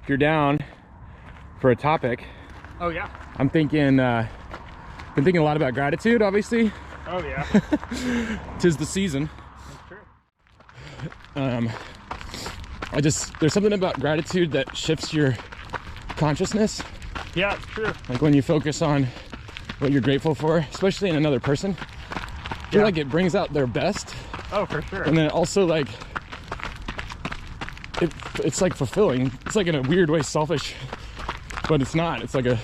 if you're down for a topic. Oh yeah. I'm thinking, been thinking a lot about gratitude, obviously. Oh yeah. 'Tis the season. That's true. There's something about gratitude that shifts your consciousness. Yeah, it's true. Like when you focus on what you're grateful for, especially in another person, I feel like it brings out their best. Oh, for sure. And then also like, it's like fulfilling. It's like in a weird way selfish, but it's not. It's like a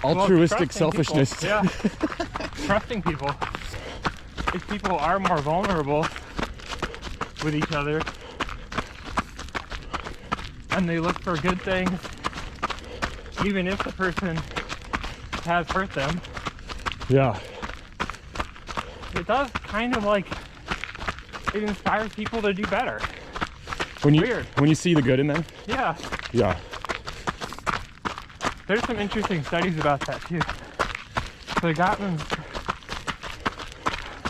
altruistic selfishness. People. Yeah. Trusting people. If people are more vulnerable with each other and they look for good things, even if the person has hurt them. Yeah. It does kind of like, it inspires people to do better. When you Weird. When you see the good in them. Yeah. Yeah. There's some interesting studies about that too. So Gottman's,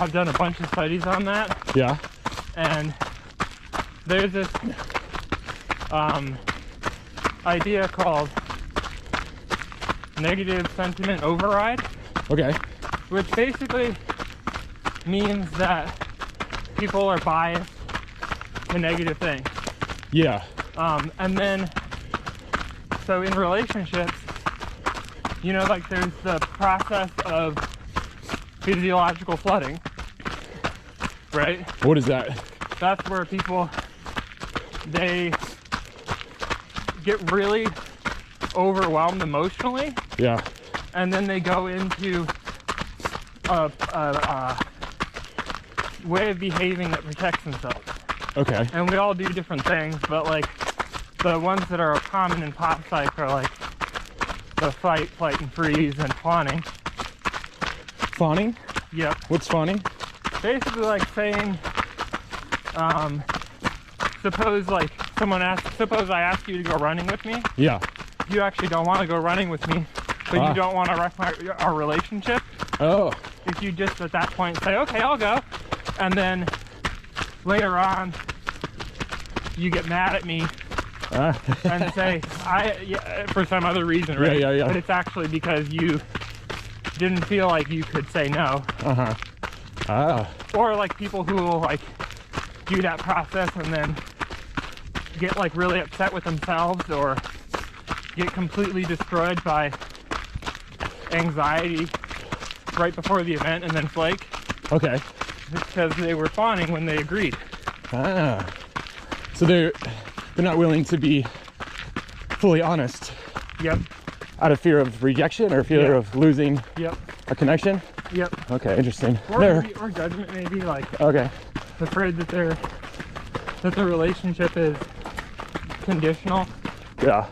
I've done a bunch of studies on that, Yeah. and there's this idea called negative sentiment override, Okay. which basically means that people are biased to negative things. Yeah. And then, so in relationships, you know, like there's the process of physiological flooding, right? What is that? That's where people, they get really overwhelmed emotionally, Yeah. and then they go into a way of behaving that protects themselves. Okay. And we all do different things, but like the ones that are common in pop psych are like the fight, flight, and freeze, and fawning. Fawning? Yep. What's fawning? Basically like saying, suppose I ask you to go running with me. Yeah. You actually don't want to go running with me, but you don't want to wreck our relationship. Oh. If you just at that point say, okay, I'll go, and then later on you get mad at me and say, for some other reason, right? Yeah. But it's actually because you didn't feel like you could say no. Uh-huh. Ah. Or like people who will like do that process and then get like really upset with themselves or get completely destroyed by anxiety right before the event and then flake. Okay. Because they were fawning when they agreed. Ah. So they're not willing to be fully honest. Yep. Out of fear of rejection or fear of losing Yep. a connection? Yep. Okay, interesting. Or judgment maybe, like Okay. afraid that the relationship is conditional. Yeah.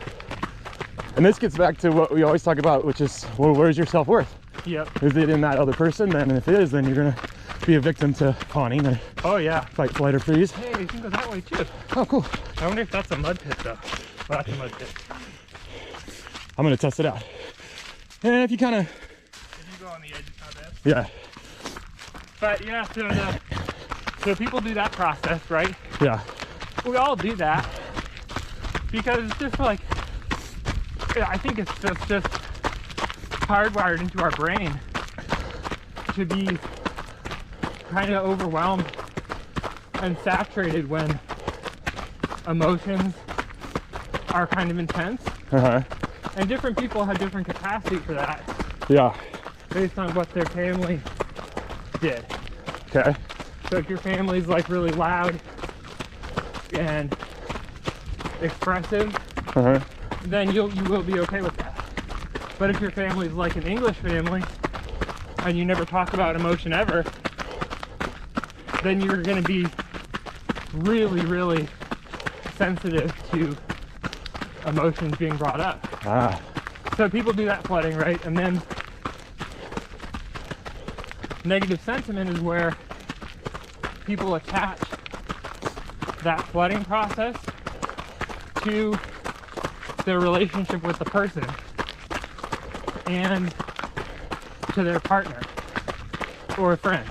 And this gets back to what we always talk about, which is, well, where's your self-worth? Yep. Is it in that other person? Then, and if it is, then you're gonna be a victim to fawning or Oh yeah. fight, flight, or freeze. Hey, you can go that way too. Oh, cool. I wonder if that's a mud pit though. Well, that's a mud pit. I'm gonna test it out. And if you kind of, If you go on the edge, it's not bad. yeah, But yeah, so people do that process, right? yeah, We all do that because it's just like, I think it's just hardwired into our brain to be kind of overwhelmed and saturated when emotions are kind of intense. uh-huh, And different people have different capacity for that yeah, based on what their family did. okay, So if your family's like really loud and expressive, uh-huh, then you will be okay with that. But if your family's like an English family and you never talk about emotion ever, then you're going to be really, really sensitive to emotions being brought up. ah, So people do that flooding, right? And then negative sentiment is where people attach that flooding process to their relationship with the person and to their partner or a friend.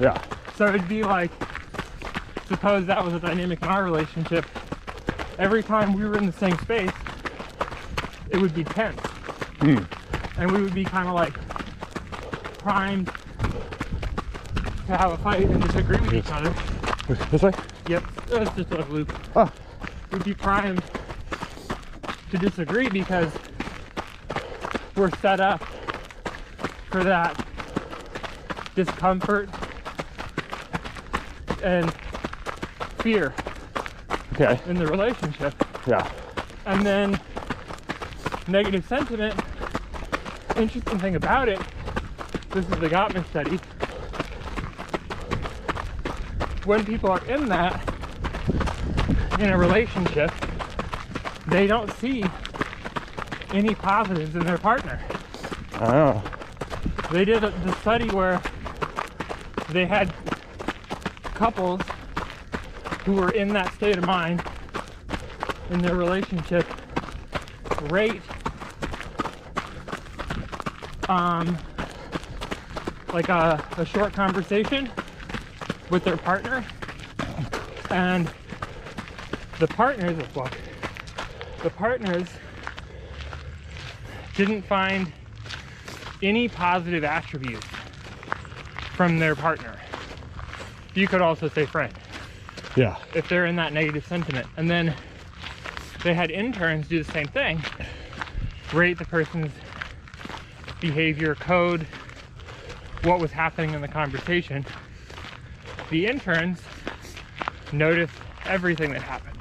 yeah, So it'd be like, suppose that was a dynamic in our relationship every time we were in the same space, it would be tense. And we would be kind of like primed to have a fight and disagree with each other. This way? Yep, that's just a loop. Oh, We'd be primed to disagree because we're set up for that discomfort and fear okay. in the relationship. Yeah. And then negative sentiment, interesting thing about it, this is the Gottman study, when people are in that, in a relationship, they don't see any positives in their partner. Oh. They did the study where they had couples who were in that state of mind in their relationship rate like a short conversation with their partner, and the partners didn't find any positive attributes from their partner. You could also say friend, Yeah. if they're in that negative sentiment. And then they had interns do the same thing, rate the person's behavior, code, what was happening in the conversation. The interns noticed everything that happened,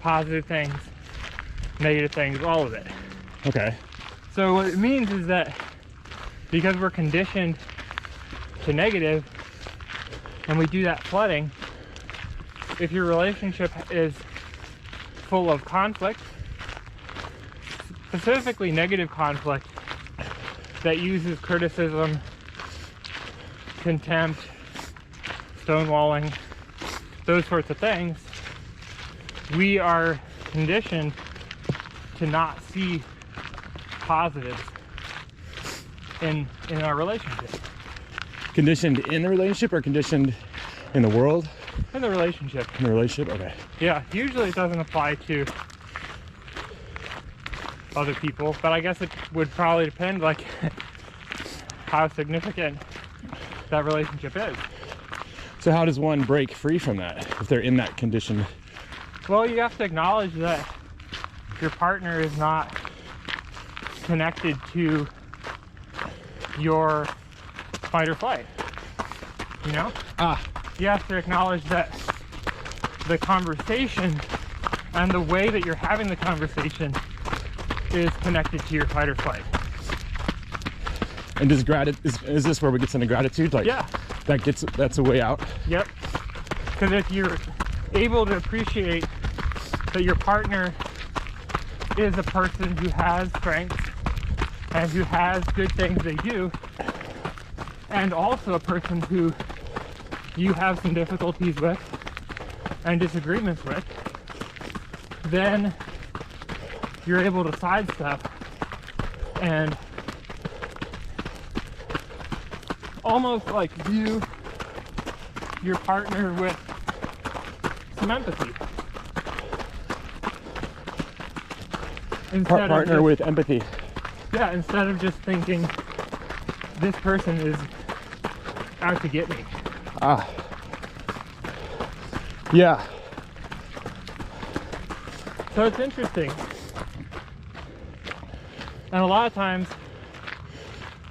positive things, negative things, all of it. Okay. So what it means is that because we're conditioned to negative and we do that flooding, if your relationship is full of conflict, specifically negative conflict that uses criticism, contempt, stonewalling, those sorts of things, we are conditioned to not see positives in our relationship. Conditioned in the relationship or conditioned in the world? In the relationship. In the relationship? Okay. Yeah, usually it doesn't apply to other people, but I guess it would probably depend like how significant that relationship is. So how does one break free from that if they're in that condition? Well, you have to acknowledge that your partner is not connected to your fight or flight, you know? You have to acknowledge that the conversation and the way that you're having the conversation is connected to your fight or flight. And does is this where we get into gratitude? Like, Yeah. that's a way out. Yep. Because if you're able to appreciate that your partner is a person who has strengths and who has good things they do, and also a person who you have some difficulties with and disagreements with, then you're able to sidestep and almost like view your partner with some empathy. Instead of Partner just- with empathy. Yeah, instead of just thinking this person is out to get me. Yeah. So it's interesting. And a lot of times,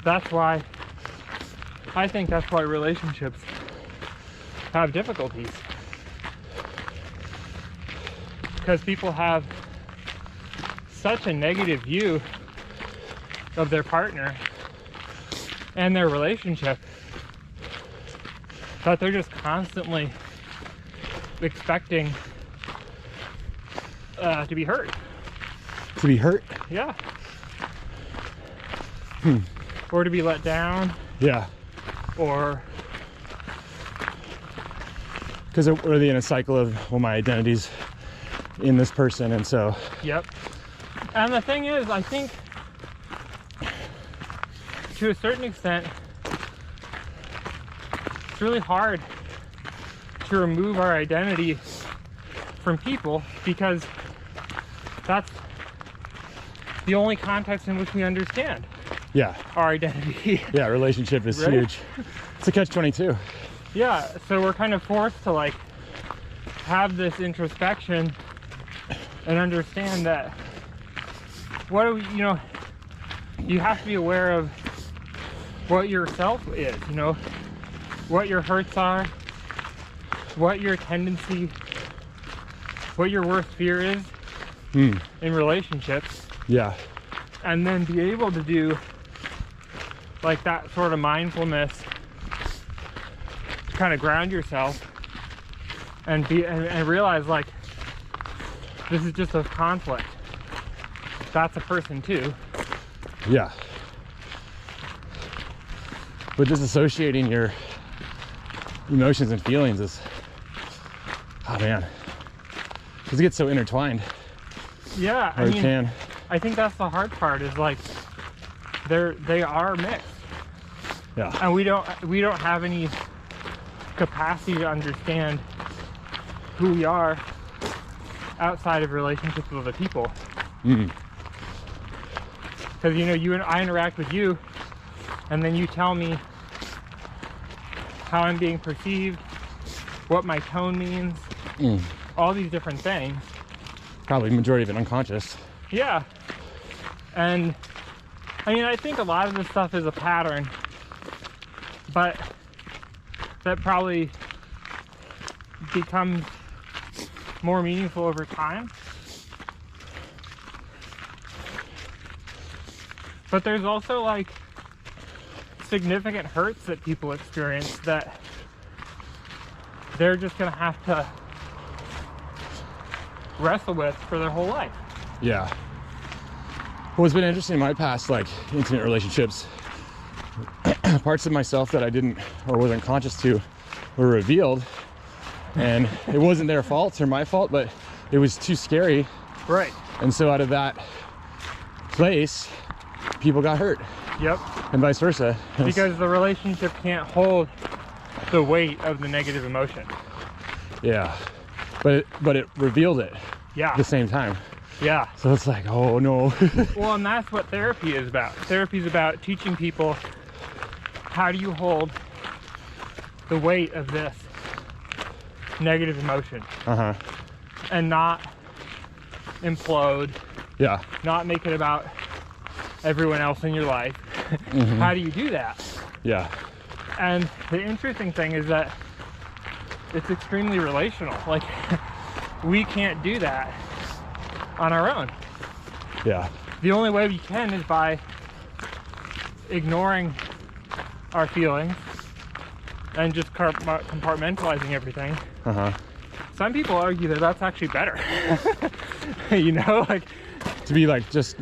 I think that's why relationships have difficulties. Because people have such a negative view of their partner and their relationship that they're just constantly expecting to be hurt. To be hurt? Yeah. Or to be let down, Yeah. or Because are they in a cycle of, well, my identity's in this person, and so. yep. And the thing is, I think to a certain extent, it's really hard to remove our identity from people because that's the only context in which we understand Yeah. our identity. Yeah, relationship is Right? huge. It's a catch-22. Yeah, so we're kind of forced to like have this introspection and understand that what do we, you know, you have to be aware of what yourself is, you know, what your hurts are, what your tendency, what your worst fear is in relationships, Yeah. and then be able to do like that sort of mindfulness to kind of ground yourself and be and realize like this is just a conflict. That's a person too. Yeah. But disassociating your emotions and feelings is, oh man, because it gets so intertwined. Yeah, Or I it mean, can. I think that's the hard part is like they are mixed, Yeah. and we don't have any capacity to understand who we are outside of relationships with other people. Because you know, I interact with you, and then you tell me how I'm being perceived, what my tone means, all these different things. Probably majority of it unconscious. Yeah. And I mean, I think a lot of this stuff is a pattern, but that probably becomes more meaningful over time. But there's also like significant hurts that people experience that they're just gonna have to wrestle with for their whole life. Yeah. What's been interesting in my past, like intimate relationships, parts of myself that I didn't or wasn't conscious to were revealed, and it wasn't their fault or my fault, but it was too scary. Right. And so out of that place, people got hurt, Yep. and vice versa. Because the relationship can't hold the weight of the negative emotion. Yeah. But it revealed it Yeah. at the same time. Yeah. So it's like, oh no. Well, and that's what therapy is about. Therapy is about teaching people how do you hold the weight of this negative emotion Uh-huh. and not implode, Yeah. not make it about everyone else in your life. How do you do that? Yeah. And the interesting thing is that it's extremely relational. Like, we can't do that on our own. Yeah. The only way we can is by ignoring our feelings and just compartmentalizing everything. Uh-huh. Some people argue that that's actually better. You know, like, To be like just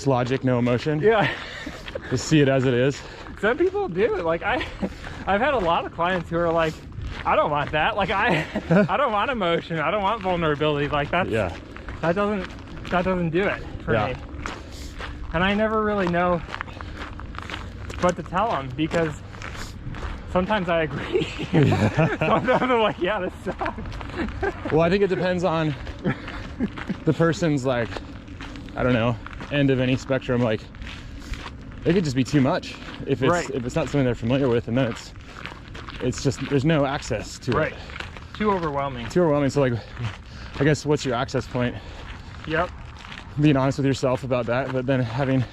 logic, no emotion. yeah. Just see it as it is. Some people do. Like, I've had a lot of clients who are like, I don't want that. Like, I don't want emotion. I don't want vulnerability. Like, that doesn't do it for Yeah. me. And I never really know what to tell them because sometimes I agree. Sometimes I'm like, yeah, this sucks. Well, I think it depends on the person's, like, I don't know, end of any spectrum. Like, it could just be too much if it's Right. if it's not something they're familiar with, and then it's just there's no access to Right. it. Too overwhelming. Too overwhelming. So like, I guess what's your access point? Yep. Being honest with yourself about that, but then having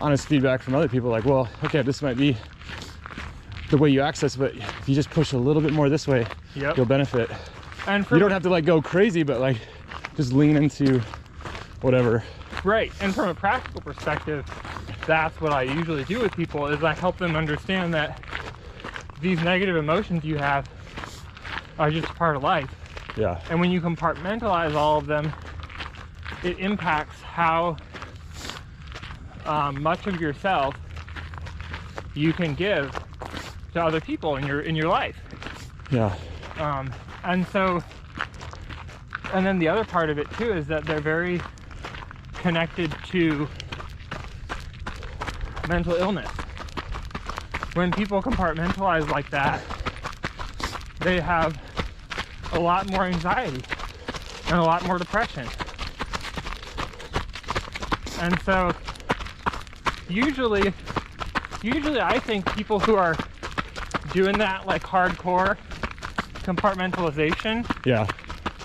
honest feedback from other people, like, well, okay, this might be the way you access, but if you just push a little bit more this way, Yep. you'll benefit. And You don't have to like go crazy, but like just lean into whatever. Right. And from a practical perspective, that's what I usually do with people is I help them understand that these negative emotions you have are just part of life. Yeah. And when you compartmentalize all of them, it impacts how much of yourself you can give to other people in your life. Yeah. And so, and then the other part of it too is that they're very connected to mental illness. When people compartmentalize like that, they have a lot more anxiety and a lot more depression. And so usually I think people who are doing that like hardcore compartmentalization, Yeah.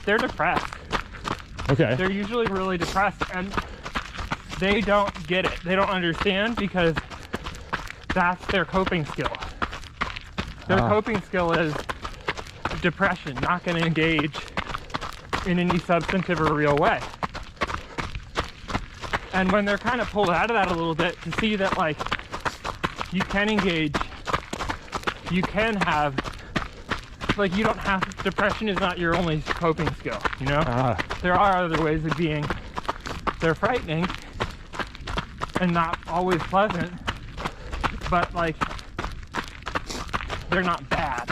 they're depressed. Okay. They're usually really depressed, and they don't get it. They don't understand because that's their coping skill. Their coping skill is depression, not going to engage in any substantive or real way. And when they're kind of pulled out of that a little bit to see that like you can engage, you can have, like you don't have, depression is not your only coping skill, you know? There are other ways of being. They're frightening and not always pleasant, but like they're not bad.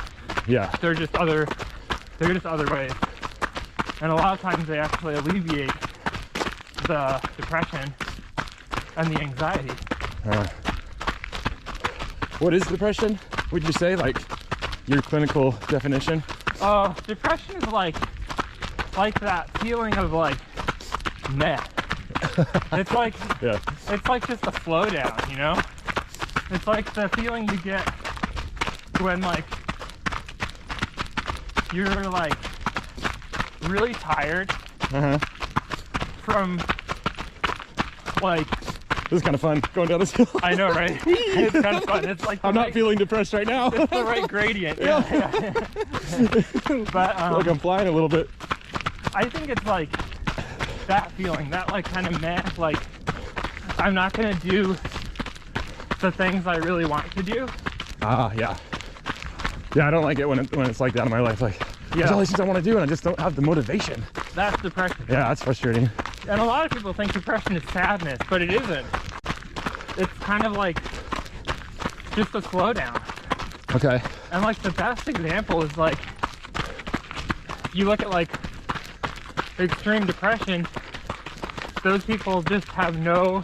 Yeah. They're just other ways. And a lot of times they actually alleviate the depression and the anxiety. What is depression? Would you say, like, your clinical definition? Depression is like that feeling of like meh. It's like Yeah. it's like just a slowdown, you know? It's like the feeling you get when like you're like really tired from like, This is kind of fun going down this hill. I know, right? It's kind of fun. It's like I'm not feeling depressed right now. it's the right gradient. Yeah. But Like I'm flying a little bit. I think it's like that feeling, that like kind of meh, like I'm not gonna do the things I really want to do. Yeah. Yeah, I don't like it when it's like that in my life. Like, there's Yeah. all these things I want to do and I just don't have the motivation. That's depression. Yeah, that's frustrating. And a lot of people think depression is sadness, but it isn't. It's kind of like just a slowdown. Okay. And like the best example is like, you look at like extreme depression, those people just have no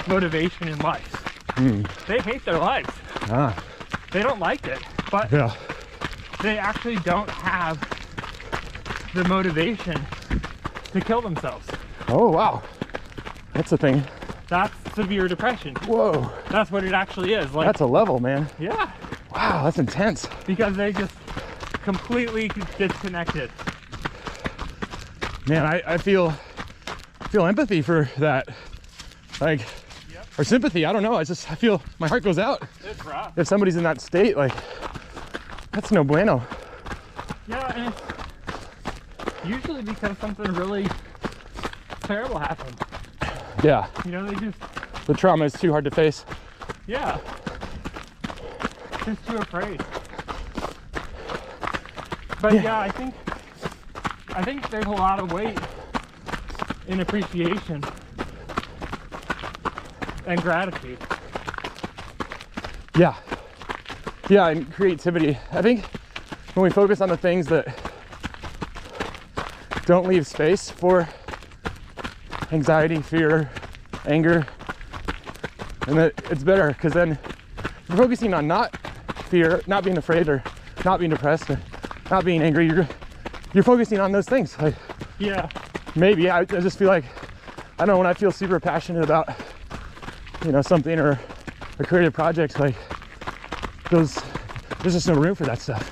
motivation in life. They hate their lives. They don't like it, but Yeah. they actually don't have the motivation to kill themselves. Oh, wow. That's a thing. That's severe depression. Whoa. That's what it actually is. Like, That's a level, man. yeah, Wow, that's intense. because they just completely disconnected. Man, I feel empathy for that. Like, Yep. or sympathy. I don't know. I feel my heart goes out. It's rough. If somebody's in that state, like, that's no bueno. Yeah, and it's usually because something really terrible happened. Yeah. You know, they just, The trauma is too hard to face. yeah, just too afraid. But Yeah. yeah, I think there's a lot of weight in appreciation and gratitude. Yeah. Yeah, and creativity. I think when we focus on the things that don't leave space for anxiety, fear, anger, and that it's better because then you're focusing on not fear, not being afraid, or not being depressed, or not being angry. You're focusing on those things. Like, Yeah, maybe I just feel like, I don't know, when I feel super passionate about, you know, something or a creative project, like there's just no room for that stuff.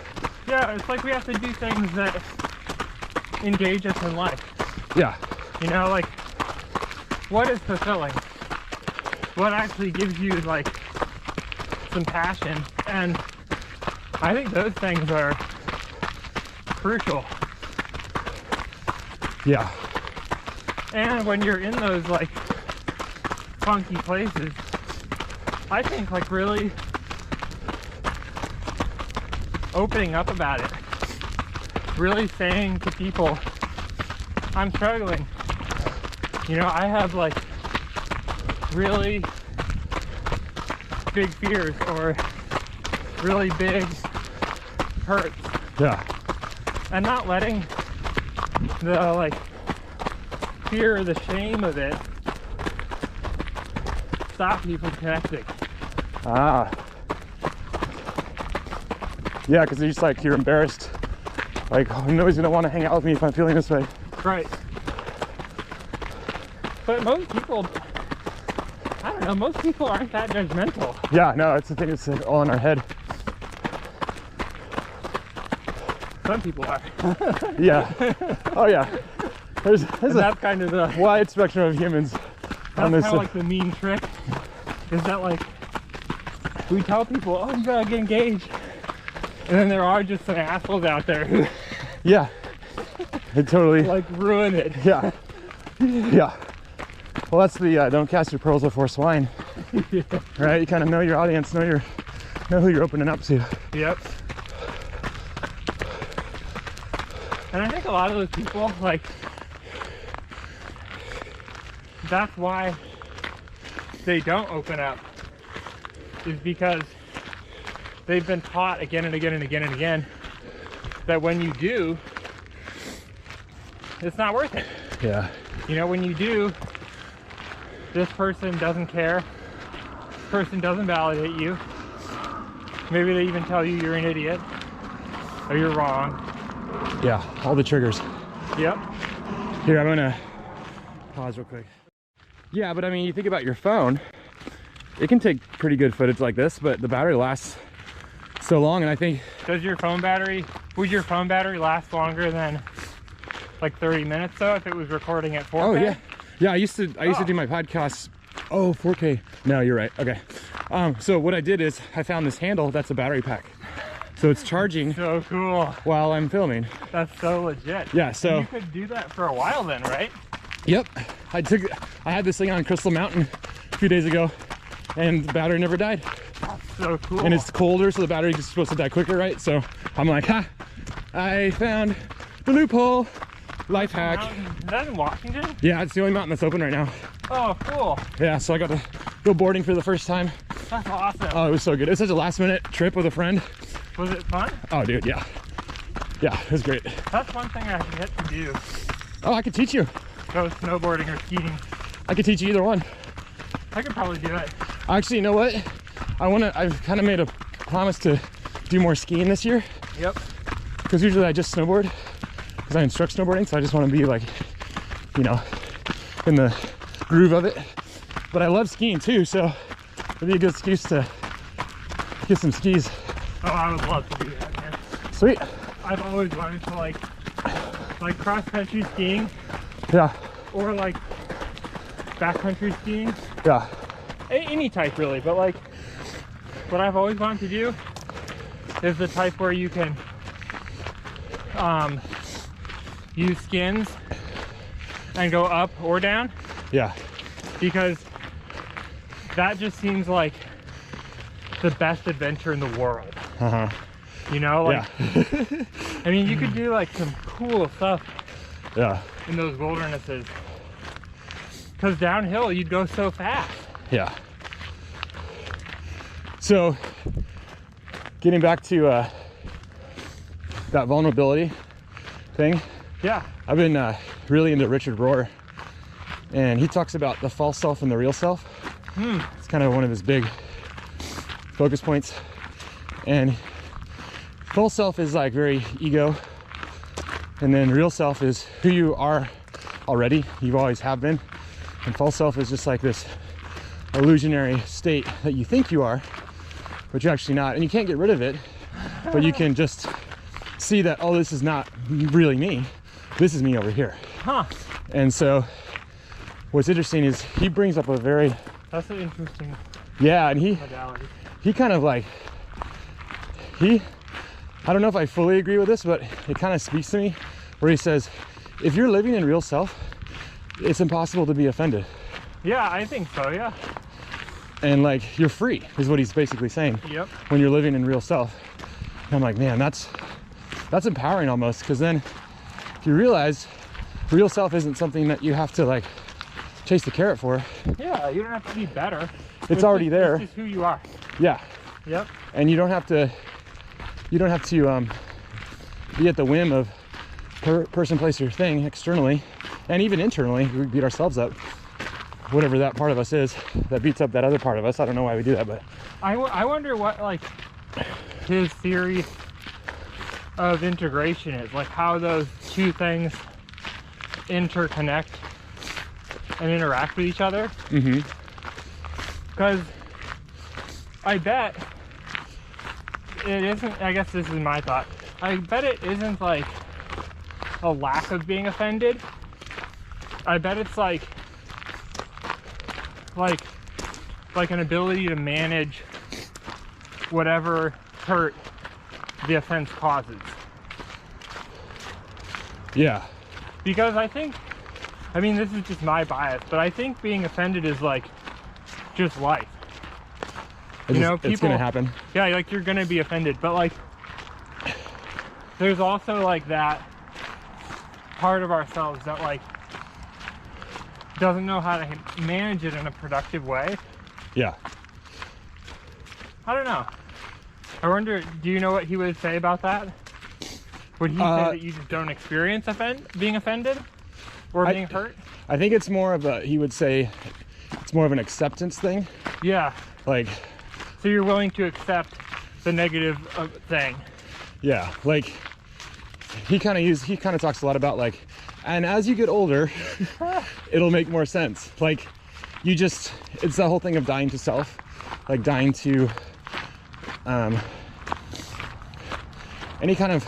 yeah, it's like we have to do things that engage us in life. Yeah. You know, like, what is fulfilling? What actually gives you like some passion? And I think those things are crucial. Yeah. And when you're in those like funky places, I think like really opening up about it, really saying to people, I'm struggling. You know, I have like really big fears or really big hurts, Yeah. and not letting the like fear or the shame of it stop you from connecting. Yeah, because you're just like, you're embarrassed Like, nobody's gonna want to hang out with me if I'm feeling this way. Right. But most people, I don't know, most people aren't that judgmental. Yeah, no, it's the thing. It's all in our head. Some people are. Yeah. Oh yeah. There's And that's kind of the, wide spectrum of humans on that's this. kind of like the mean trick. Is that like, we tell people, oh, you gotta get engaged. And then there are just some assholes out there who Yeah. It totally. like ruin it. Yeah. Yeah. Well, that's the don't cast your pearls before swine. Right? You kind of know your audience, know who you're opening up to. Yep. And I think a lot of those people, like, that's why they don't open up, is because they've been taught again and again and again and again that when you do, it's not worth it. Yeah. You know, when you do, this person doesn't care, this person doesn't validate you, maybe they even tell you you're an idiot or you're wrong. Yeah. All the triggers. Yep. Here, I'm gonna pause real quick. Yeah, but I mean, you think about your phone, it can take pretty good footage like this, but the battery lasts so long, and I think... Would your phone battery last longer than like 30 minutes though if it was recording at 4K? Oh yeah. Yeah, I used to do my podcasts. Oh, 4K. No, you're right. Okay. So what I did is I found this handle that's a battery pack. So it's charging So cool. while I'm filming. That's so legit. Yeah, so You could do that for a while then, right? yep. I had this thing on Crystal Mountain a few days ago, and the battery never died. So cool. And it's colder, so the battery is supposed to die quicker, right? So I'm like, ha, I found the loophole. Life hack. Is that in Washington? Yeah, it's the only mountain that's open right now. Oh, cool. Yeah, so I got to go boarding for the first time. That's awesome. Oh, it was so good. It was such a last minute trip with a friend. Was it fun? Oh, dude, yeah. Yeah, it was great. That's one thing I have yet to do. Oh, I could teach you. Go snowboarding or skiing. I could teach you either one. I could probably do it. Actually, you know what? I've kind of made a promise to do more skiing this year, Yep. because usually I just snowboard because I instruct snowboarding, so I just want to be like, you know, in the groove of it. But I love skiing too, so it'd be a good excuse to get some skis. Oh, I would love to do that, man. Sweet. I've always wanted to like cross-country skiing Yeah. or like backcountry skiing. Yeah. Any type really, but like what I've always wanted to do is the type where you can use skins and go up or down, Yeah. because that just seems like the best adventure in the world. Uh-huh. You know, like, Yeah. I mean, you could do like some cool stuff Yeah. in those wildernesses, because downhill you'd go so fast. Yeah. So, getting back to that vulnerability thing, Yeah. I've been really into Richard Rohr, and he talks about the false self and the real self. It's kind of one of his big focus points. And false self is like very ego, and then real self is who you are already, you always have been. And false self is just like this illusionary state that you think you are, but you're actually not, and you can't get rid of it, but you can just see that, oh, this is not really me, this is me over here. Huh. And so what's interesting is he brings up a very, That's an interesting yeah, and modality. he kind of like, I don't know if I fully agree with this, but it kind of speaks to me, where he says, if you're living in real self, it's impossible to be offended. Yeah, I think so, yeah. And like, you're free, is what he's basically saying. Yep. When you're living in real self. And I'm like, man, that's empowering almost, because then you realize real self isn't something that you have to like chase the carrot for. Yeah, you don't have to be better. It's already there. It's just who you are. Yeah. Yep. And you don't have to be at the whim of person, place, or thing externally, and even internally. We beat ourselves up, whatever that part of us is that beats up that other part of us. I don't know why we do that, but I wonder what like his theory of integration is, like how those two things interconnect and interact with each other. Mm-hmm. Because I bet it isn't, I guess this is my thought, I bet it isn't like a lack of being offended. I bet it's like an ability to manage whatever hurt the offense causes. Yeah. Because I think, I mean, this is just my bias, but I think being offended is like just life. You know, it's gonna happen. Yeah, like you're gonna be offended, but like there's also like that part of ourselves that like doesn't know how to manage it in a productive way. Yeah. I don't know. I wonder, do you know what he would say about that? Would he say that you just don't experience being offended or being hurt? I think it's more of he would say it's more of an acceptance thing. Yeah. Like, so you're willing to accept the negative thing. Yeah, like he kind of talks a lot about like, and as you get older, it'll make more sense. Like it's the whole thing of dying to self, like dying to any kind of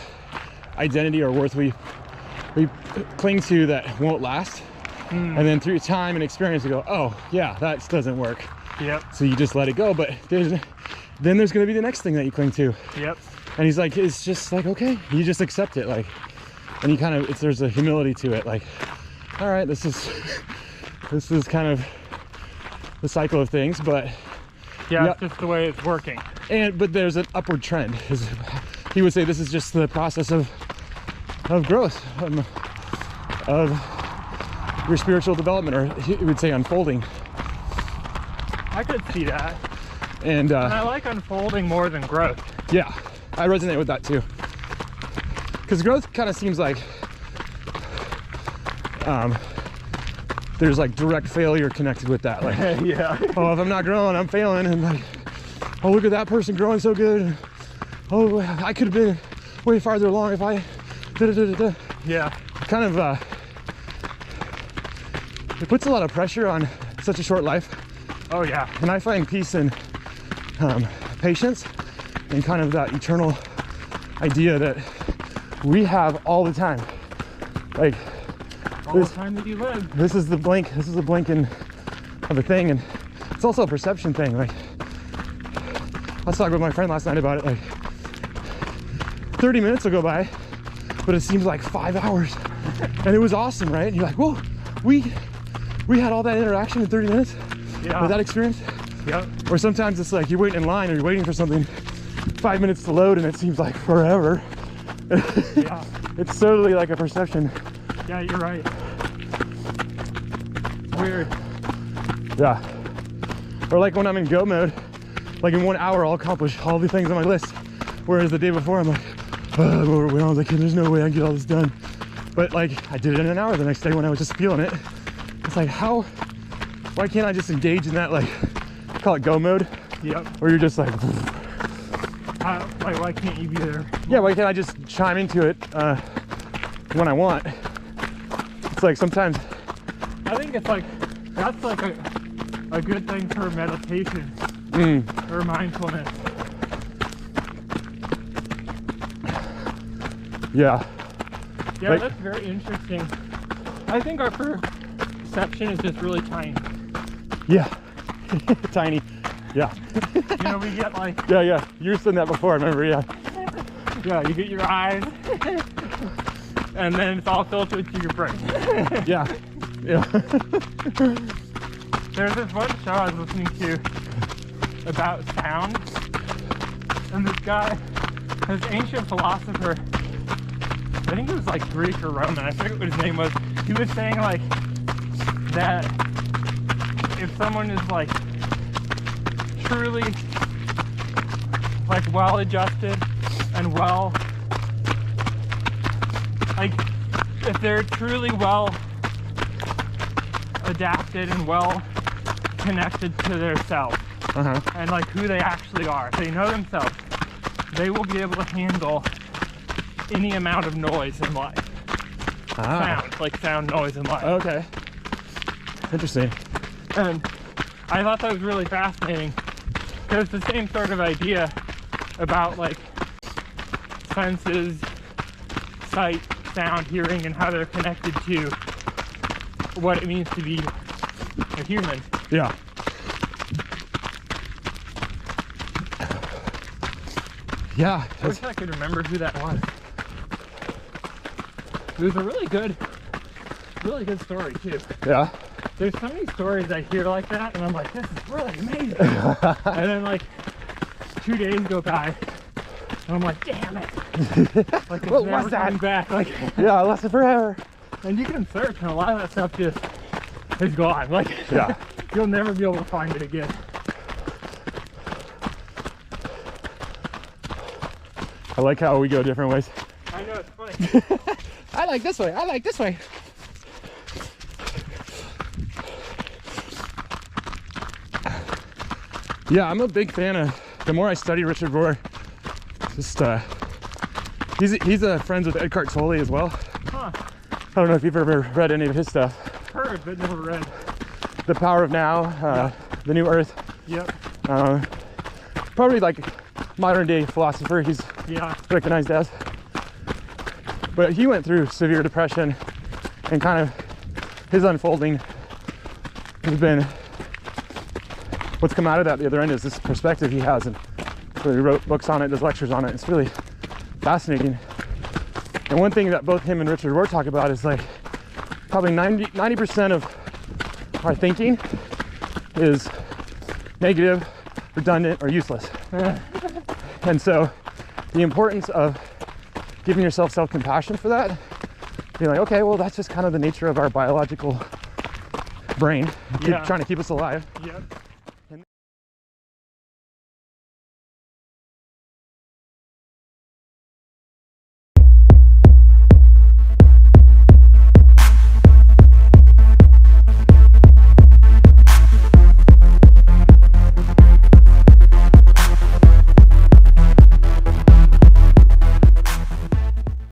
identity or worth we cling to that won't last. And then through time and experience you go, oh yeah, that doesn't work. Yep. So you just let it go, but then there's going to be the next thing that you cling to. Yep. And he's like, it's just like, okay, you just accept it. Like, and you kind of, there's a humility to it. Like, all right, this is kind of the cycle of things, but yeah, it's just the way it's working. But there's an upward trend. He would say this is just the process of growth, of your spiritual development, or he would say unfolding. I could see that. And I like unfolding more than growth. Yeah, I resonate with that too. Because growth kind of seems like there's like direct failure connected with that. Like, yeah. Oh, if I'm not growing, I'm failing. And like, oh, look at that person growing so good. Oh, I could have been way farther along if I da-da-da-da-da. Yeah. Kind of, it puts a lot of pressure on such a short life. Oh yeah. And I find peace in patience and kind of that eternal idea that we have all the time. Like all the time that you live. This is the blink in of a thing, and it's also a perception thing. Like I was talking with my friend last night about it. Like 30 minutes will go by, but it seems like 5 hours, and it was awesome, right? And you're like, whoa, we had all that interaction in 30 minutes. Yeah. With that experience. Yep. Or sometimes it's like you're waiting in line or you're waiting for something 5 minutes to load and it seems like forever. Yeah. It's totally like a perception. Yeah, you're right. Weird. Yeah. Or like when I'm in go mode, like in 1 hour I'll accomplish all the things on my list. Whereas the day before I'm like, oh, I'm overwhelmed. Like, there's no way I can get all this done. But like I did it in an hour the next day when I was just feeling it. It's like, why can't I just engage in that, like, call it go mode? Yep. Where you're just like, why can't you be there? yeah, why can't I just chime into it when I want? It's like sometimes. I think it's like, that's like a good thing for meditation or mindfulness. Yeah. Yeah, like, that's very interesting. I think our perception is just really tiny. Yeah. Tiny. Yeah. You know, we get like... Yeah. You've said that before, I remember, yeah. Yeah, you get your eyes, and then it's all filtered through your brain. Yeah. There's this one show I was listening to about sound, and this guy, this ancient philosopher, I think it was like Greek or Roman, I forget what his name was, he was saying like that if someone is like truly like well adjusted and well, like if they're truly well adapted and well connected to their self and like who they actually are, if they know themselves, they will be able to handle any amount of noise in life. Sound, like sound, noise, and light. Okay. Interesting. And I thought that was really fascinating because it's the same sort of idea about like senses, sight, sound, hearing, and how they're connected to what it means to be a human. Yeah. Yeah. I wish I could remember who that was. It was a really good story too. Yeah. There's so many stories I hear like that, and I'm like, this is really amazing. And then like 2 days go by, and I'm like, damn it. Like it's What never was that? coming back. Like, Yeah, I lost it forever. and you can search, and a lot of that stuff just is gone. Like, Yeah. you'll never be able to find it again. I like how we go different ways. I know, it's funny. I like this way. I like this way. Yeah, I'm a big fan of, the more I study Richard Rohr, just he's friends with Eckhart Tolle as well. Huh. I don't know if you've ever read any of his stuff. Heard, but never read. The Power of Now, The New Earth. Yep. Probably like modern day philosopher he's Yeah. recognized as. But he went through severe depression, and kind of his unfolding has been, what's come out of that the other end is this perspective he has, and so he wrote books on it, does lectures on it. It's really fascinating. And one thing that both him and Richard Rohr talk about is like probably 90% of our thinking is negative, redundant, or useless. And so the importance of giving yourself self-compassion for that, being like, okay, well, that's just kind of the nature of our biological brain, Yeah. trying to keep us alive. Yep.